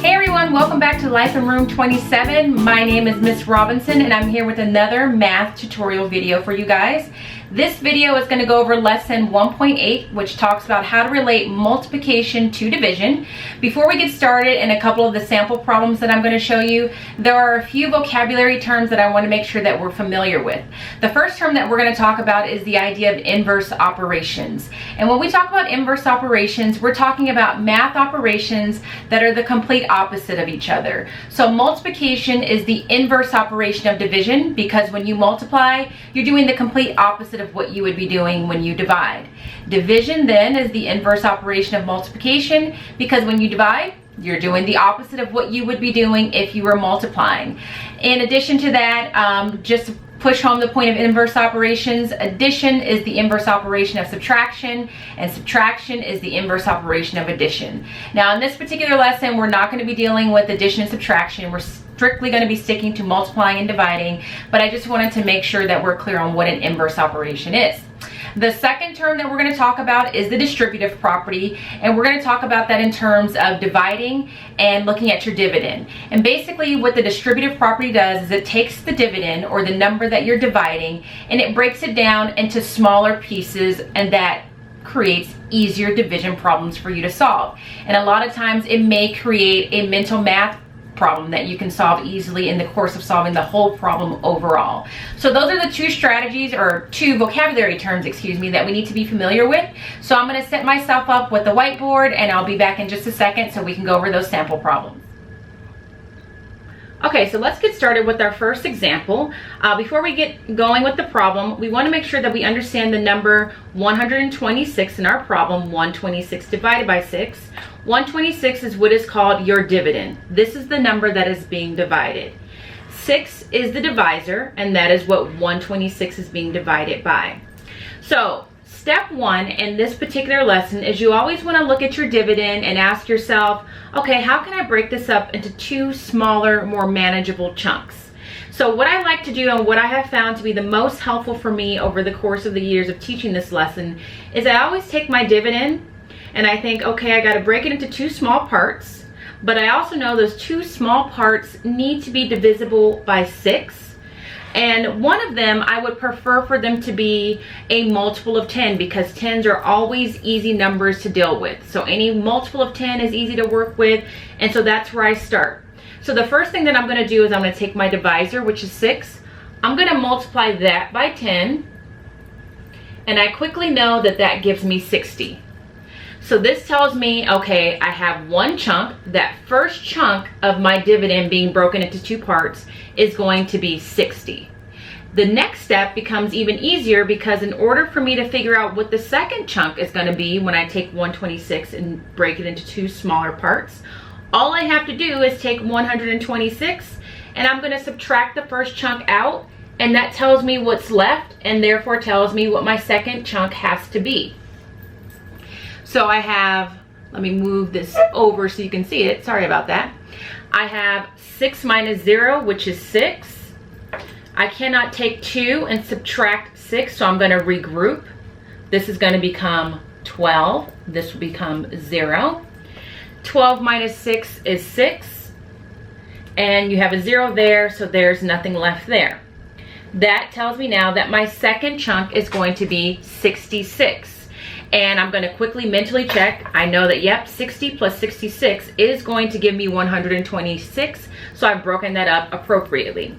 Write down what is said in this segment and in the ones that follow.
Hey everyone, welcome back to Life in Room 27. My name is Miss Robinson and I'm here with another math tutorial video for you guys. This video is going to go over lesson 1.8, which talks about how to relate multiplication to division. Before we get started and a couple of the sample problems that I'm going to show you, there are a few vocabulary terms that I want to make sure that we're familiar with. The first term that we're going to talk about is the idea of inverse operations. And when we talk about inverse operations, we're talking about math operations that are the complete opposite of each other. So multiplication is the inverse operation of division, because when you multiply, you're doing the complete opposite of what you would be doing when you divide. Division then is the inverse operation of multiplication, because when you divide, you're doing the opposite of what you would be doing if you were multiplying. In addition to that, just to push home the point of inverse operations, addition is the inverse operation of subtraction, and subtraction is the inverse operation of addition. Now in this particular lesson, we're not going to be dealing with addition and subtraction. We're strictly going to be sticking to multiplying and dividing, but I just wanted to make sure that we're clear on what an inverse operation is. The second term that we're going to talk about is the distributive property, and we're going to talk about that in terms of dividing and looking at your dividend. And basically what the distributive property does is it takes the dividend, or the number that you're dividing, and it breaks it down into smaller pieces, and that creates easier division problems for you to solve. And a lot of times it may create a mental math problem that you can solve easily in the course of solving the whole problem overall. So those are the two strategies, or two vocabulary terms, excuse me, that we need to be familiar with. So I'm going to set myself up with the whiteboard and I'll be back in just a second so we can go over those sample problems. Okay, so let's get started with our first example. Before we get going with the problem, we want to make sure that we understand the number 126 in our problem, 126 divided by 6. 126 is what is called your dividend. This is the number that is being divided. 6 is the divisor, and that is what 126 is being divided by. So step one in this particular lesson is you always want to look at your dividend and ask yourself, okay, how can I break this up into two smaller, more manageable chunks? So what I like to do, and what I have found to be the most helpful for me over the course of the years of teaching this lesson, is I always take my dividend and I think, okay, I got to break it into two small parts, but I also know those two small parts need to be divisible by 6. And one of them, I would prefer for them to be a multiple of 10, because 10s are always easy numbers to deal with. So any multiple of 10 is easy to work with, and so that's where I start. So the first thing that I'm going to do is I'm going to take my divisor, which is 6. I'm going to multiply that by 10, and I quickly know that that gives me 60. So this tells me, okay, I have one chunk. That first chunk of my dividend being broken into two parts is going to be 60. The next step becomes even easier, because in order for me to figure out what the second chunk is going to be when I take 126 and break it into two smaller parts, all I have to do is take 126 and I'm going to subtract the first chunk out, and that tells me what's left, and therefore tells me what my second chunk has to be. So I have, let me move this over so you can see it. Sorry about that. I have 6 minus 0, which is 6. I cannot take 2 and subtract 6, so I'm going to regroup. This is going to become 12. This will become 0. 12 minus 6 is 6. And you have a 0 there, so there's nothing left there. That tells me now that my second chunk is going to be 66. And I'm going to quickly mentally check. I know that, yep, 60 plus 66 is going to give me 126. So I've broken that up appropriately.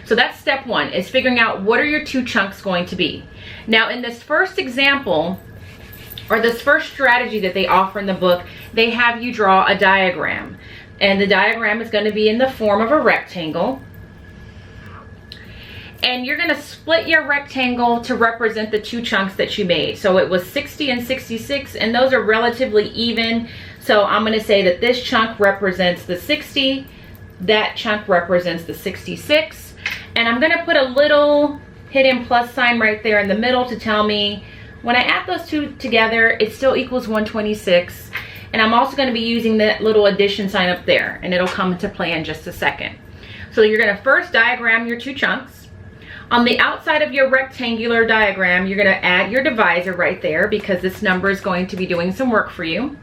So that's step one, is figuring out what are your two chunks going to be. Now in this first example, or this first strategy that they offer in the book, they have you draw a diagram. And the diagram is going to be in the form of a rectangle. And you're going to split your rectangle to represent the two chunks that you made. So it was 60 and 66, and those are relatively even. So I'm going to say that this chunk represents the 60, that chunk represents the 66. And I'm going to put a little hidden plus sign right there in the middle to tell me when I add those two together, it still equals 126. And I'm also going to be using that little addition sign up there, and it'll come into play in just a second. So you're going to first diagram your two chunks. On the outside of your rectangular diagram, you're going to add your divisor right there, because this number is going to be doing some work for you.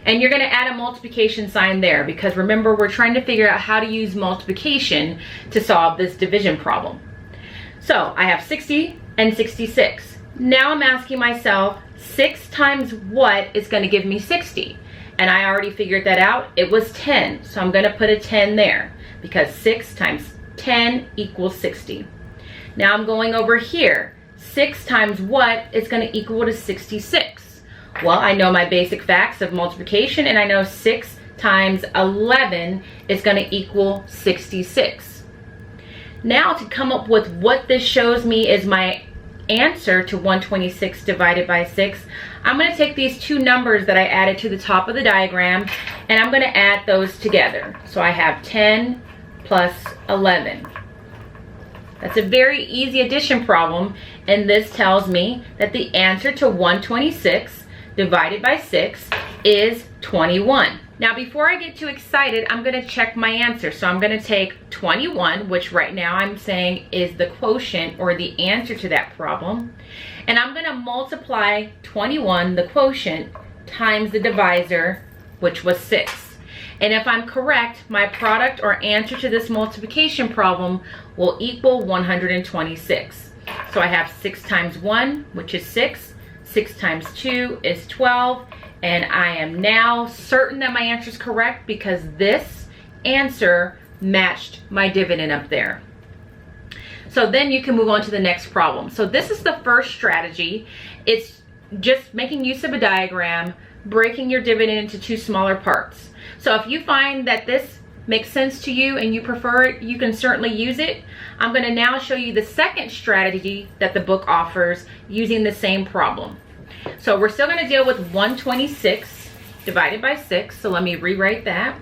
And you're going to add a multiplication sign there because remember, we're trying to figure out how to use multiplication to solve this division problem. So I have 60 and 66. Now I'm asking myself, 6 times what is going to give me 60? And I already figured that out. It was 10. So I'm going to put a 10 there because 6 times 10 equals 60. Now I'm going over here. 6 times what is going to equal to 66? Well, I know my basic facts of multiplication, and I know 6 times 11 is going to equal 66. Now to come up with what this shows me is my answer to 126 divided by 6, I'm going to take these two numbers that I added to the top of the diagram, and I'm going to add those together. So I have 10 plus 11. That's a very easy addition problem, and this tells me that the answer to 126 divided by 6 is 21. Now before I get too excited, I'm going to check my answer. So I'm going to take 21, which right now I'm saying is the quotient or the answer to that problem, and I'm going to multiply 21, the quotient, times the divisor, which was 6. And if I'm correct, my product or answer to this multiplication problem will equal 126. So I have 6 times 1, which is 6. 6 times 2 is 12. And I am now certain that my answer is correct because this answer matched my dividend up there. So then you can move on to the next problem. So this is the first strategy. It's just making use of a diagram, breaking your dividend into two smaller parts. So if you find that this makes sense to you and you prefer it, you can certainly use it. I'm going to now show you the second strategy that the book offers using the same problem. So we're still going to deal with 126 divided by 6. So let me rewrite that.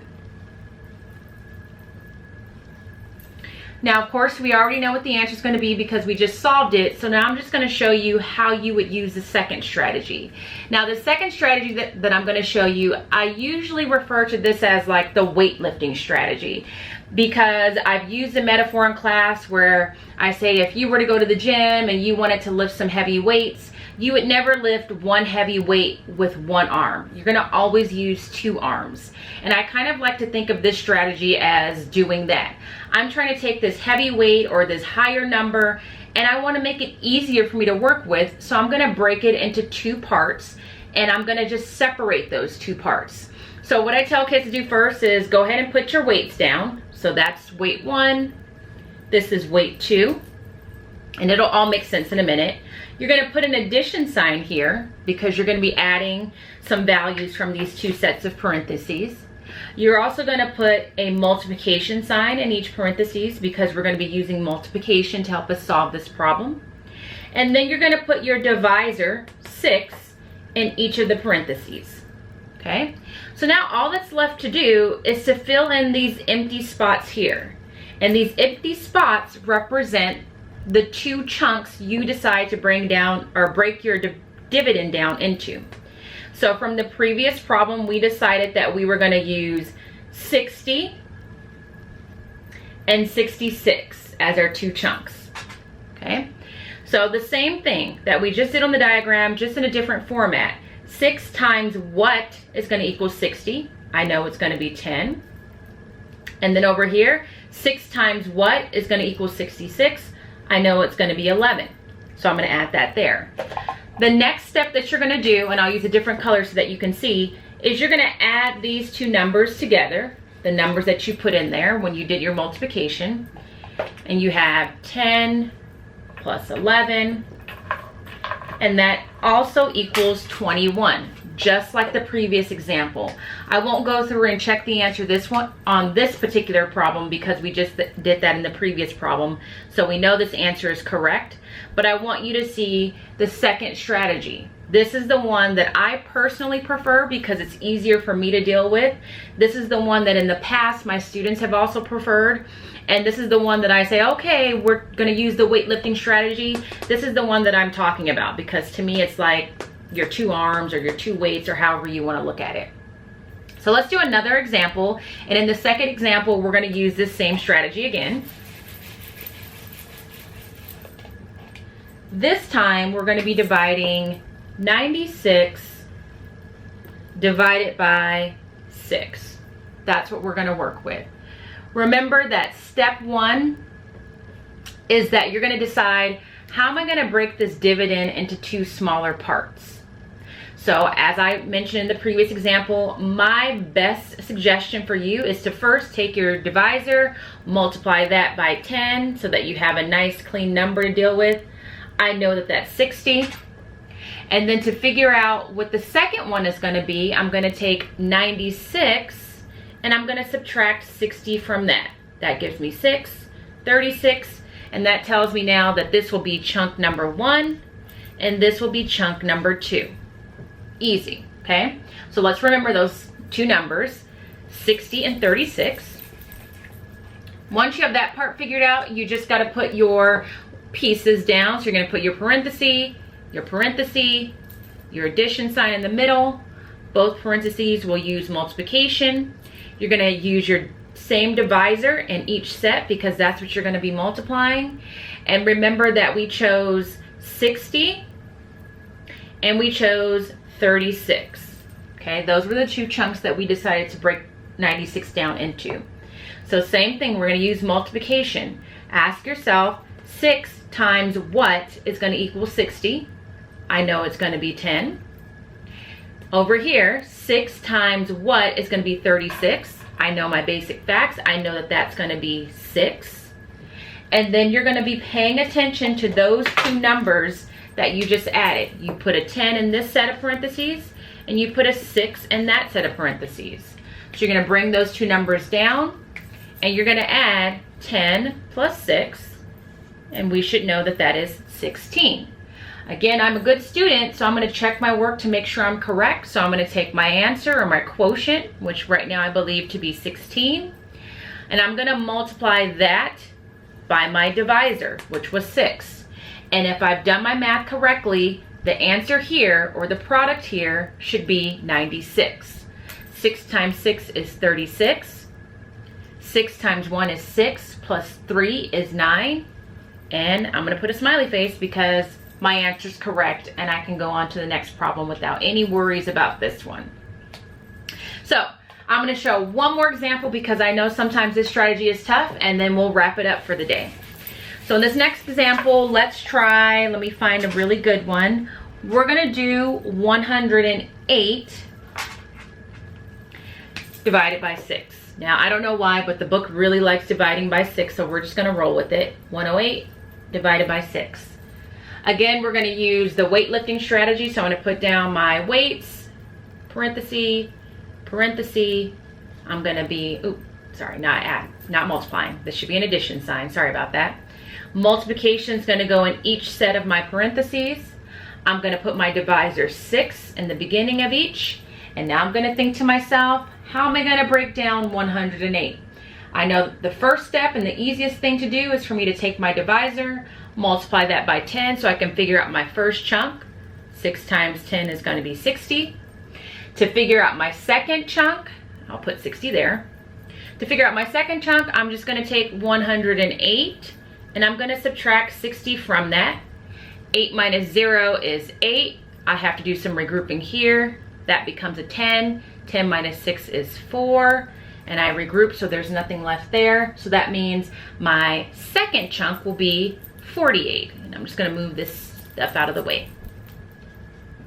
Now, of course, we already know what the answer is going to be because we just solved it. So now I'm just going to show you how you would use the second strategy. Now, the second strategy that I'm going to show you, I usually refer to this as like the weightlifting strategy, because I've used a metaphor in class where I say if you were to go to the gym and you wanted to lift some heavy weights, you would never lift one heavy weight with one arm. You're going to always use two arms. And I kind of like to think of this strategy as doing that. I'm trying to take this heavy weight or this higher number, and I want to make it easier for me to work with. So I'm going to break it into two parts, and I'm going to just separate those two parts. So what I tell kids to do first is go ahead and put your weights down. So that's weight 1. This is weight 2. And it'll all make sense in a minute. You're going to put an addition sign here because you're going to be adding some values from these two sets of parentheses. You're also going to put a multiplication sign in each parentheses because we're going to be using multiplication to help us solve this problem. And then you're going to put your divisor, 6, in each of the parentheses. Okay? So now all that's left to do is to fill in these empty spots here. And these empty spots represent the two chunks you decide to bring down or break your dividend down into. So from the previous problem, we decided that we were going to use 60 and 66 as our two chunks. Okay, so the same thing that we just did on the diagram, just in a different format. 6 times what is going to equal 60? I know it's going to be 10. And then over here, 6 times what is going to equal 66? I know it's going to be 11. So I'm going to add that there. The next step that you're going to do, and I'll use a different color so that you can see, is you're going to add these two numbers together, the numbers that you put in there when you did your multiplication. And you have 10 plus 11, and that also equals 21, just like the previous example. I won't go through and check the answer on this particular problem because we just did that in the previous problem. So we know this answer is correct, but I want you to see the second strategy. This is the one that I personally prefer because it's easier for me to deal with. This is the one that in the past my students have also preferred. And this is the one that I say, okay, we're going to use the weightlifting strategy. This is the one that I'm talking about because to me it's like your two arms or your two weights or however you want to look at it. So let's do another example. And in the second example, we're going to use this same strategy again. This time we're going to be dividing 96 divided by 6. That's what we're going to work with. Remember that step 1 is that you're going to decide, how am I going to break this dividend into 2 smaller parts? So as I mentioned in the previous example, my best suggestion for you is to first take your divisor, multiply that by 10 so that you have a nice clean number to deal with. I know that that's 60. And then to figure out what the second one is going to be, I'm going to take 96 and I'm going to subtract 60 from that. That gives me 6, 36, and that tells me now that this will be chunk number 1 and this will be chunk number 2. Easy, okay? So let's remember those 2 numbers, 60 and 36. Once you have that part figured out, you just got to put your pieces down. So you're going to put your parenthesis, your addition sign in the middle. Both parentheses will use multiplication. You're going to use your same divisor in each set because that's what you're going to be multiplying. And remember that we chose 60 and we chose 36. Okay, those were the 2 chunks that we decided to break 96 down into. So same thing, we're going to use multiplication. Ask yourself, 6 times what is going to equal 60? I know it's going to be 10. Over here, 6 times what is going to be 36? I know my basic facts. I know that that's going to be 6. And then you're going to be paying attention to those 2 numbers that you just added. You put a 10 in this set of parentheses and you put a 6 in that set of parentheses. So you're going to bring those 2 numbers down and you're going to add 10 plus 6, and we should know that that is 16. Again, I'm a good student, so I'm going to check my work to make sure I'm correct. So I'm going to take my answer or my quotient, which right now I believe to be 16, and I'm going to multiply that by my divisor, which was 6. And if I've done my math correctly, the answer here, or the product here, should be 96. 6 times 6 is 36. 6 times 1 is 6, plus 3 is 9. And I'm going to put a smiley face because my answer is correct and I can go on to the next problem without any worries about this one. So I'm going to show one more example because I know sometimes this strategy is tough, and then we'll wrap it up for the day. So in this next example, let's try, let me find a really good one. We're going to do 108 divided by 6. Now, I don't know why, but the book really likes dividing by 6, so we're just going to roll with it. 108 divided by 6. Again, we're going to use the weightlifting strategy, so I'm going to put down my weights, parenthesis, parenthesis. I'm going to be, not multiplying. This should be an addition sign. Sorry about that. Multiplication is going to go in each set of my parentheses. I'm going to put my divisor 6 in the beginning of each. And now I'm going to think to myself, how am I going to break down 108? I know the first step and the easiest thing to do is for me to take my divisor, multiply that by 10 so I can figure out my first chunk. 6 times 10 is going to be 60. To figure out my second chunk, I'll put 60 there. To figure out my second chunk, I'm just going to take 108 and I'm going to subtract 60 from that. 8 minus 0 is 8. I have to do some regrouping here. That becomes a 10. 10 minus 6 is 4. And I regroup, so there's nothing left there. So that means my second chunk will be 48. And I'm just going to move this stuff out of the way.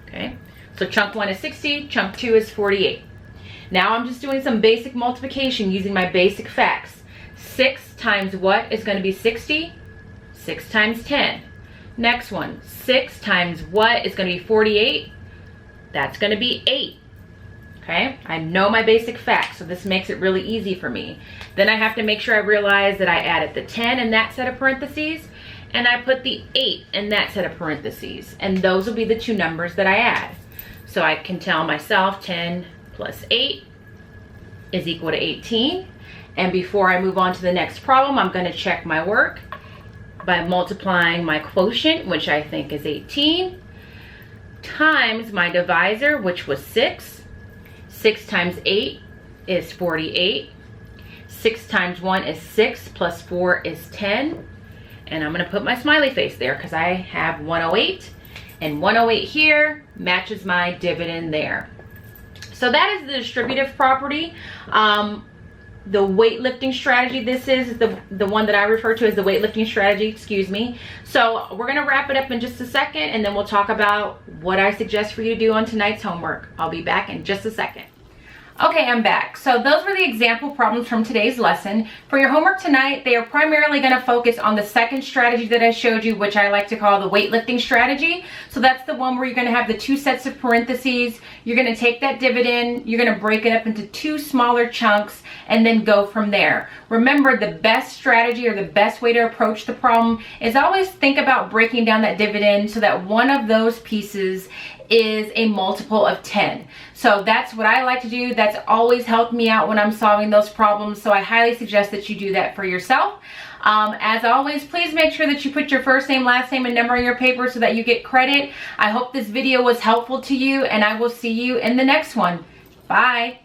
Okay, so chunk 1 is 60, chunk 2 is 48. Now I'm just doing some basic multiplication using my basic facts. 6 times what is going to be 60? 6 times 10. Next one, 6 times what is going to be 48? That's going to be 8. Okay, I know my basic facts, so this makes it really easy for me. Then I have to make sure I realize that I added the 10 in that set of parentheses, and I put the 8 in that set of parentheses, and those will be the 2 numbers that I add. So I can tell myself 10 plus 8 is equal to 18. And before I move on to the next problem, I'm going to check my work by multiplying my quotient, which I think is 18, times my divisor, which was 6. 6 times 8 is 48. 6 times 1 is 6, plus 4 is 10. And I'm going to put my smiley face there because I have 108. And 108 here matches my dividend there. So that is the distributive property. The weightlifting strategy, this is the one that I refer to as the weightlifting strategy, excuse me. So we're gonna wrap it up in just a second, and then we'll talk about what I suggest for you to do on tonight's homework. I'll be back in just a second. Okay, I'm back. So those were the example problems from today's lesson. For your homework tonight, they are primarily going to focus on the second strategy that I showed you, which I like to call the weightlifting strategy. So that's the one where you're going to have the 2 sets of parentheses. You're going to take that dividend, you're going to break it up into 2 smaller chunks, and then go from there. Remember, the best strategy or the best way to approach the problem is always think about breaking down that dividend so that one of those pieces is a multiple of 10. So that's what I like to do. That's always helped me out when I'm solving those problems. So I highly suggest that you do that for yourself. As always, please make sure that you put your first name, last name, and number on your paper so that you get credit. I hope this video was helpful to you, and I will see you in the next one. Bye.